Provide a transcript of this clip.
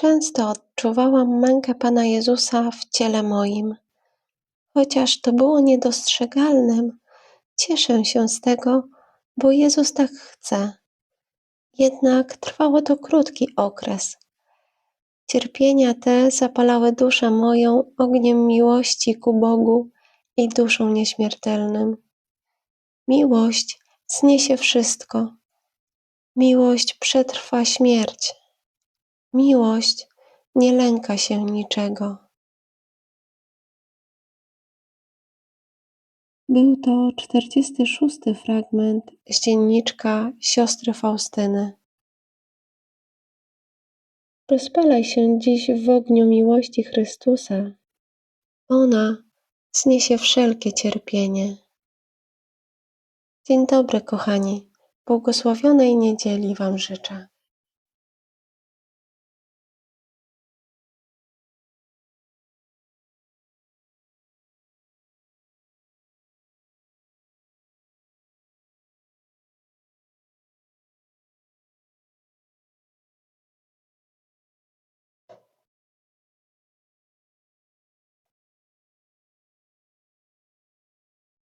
Często odczuwałam mękę Pana Jezusa w ciele moim. Chociaż to było niedostrzegalnym, cieszę się z tego, bo Jezus tak chce. Jednak trwało to krótki okres. Cierpienia te zapalały duszę moją ogniem miłości ku Bogu i duszom nieśmiertelnym. Miłość zniesie wszystko. Miłość przetrwa śmierć. Miłość nie lęka się niczego. Był to 46. fragment z dzienniczka siostry Faustyny. Rozpalaj się dziś w ogniu miłości Chrystusa. Ona zniesie wszelkie cierpienie. Dzień dobry, kochani. Błogosławionej niedzieli Wam życzę.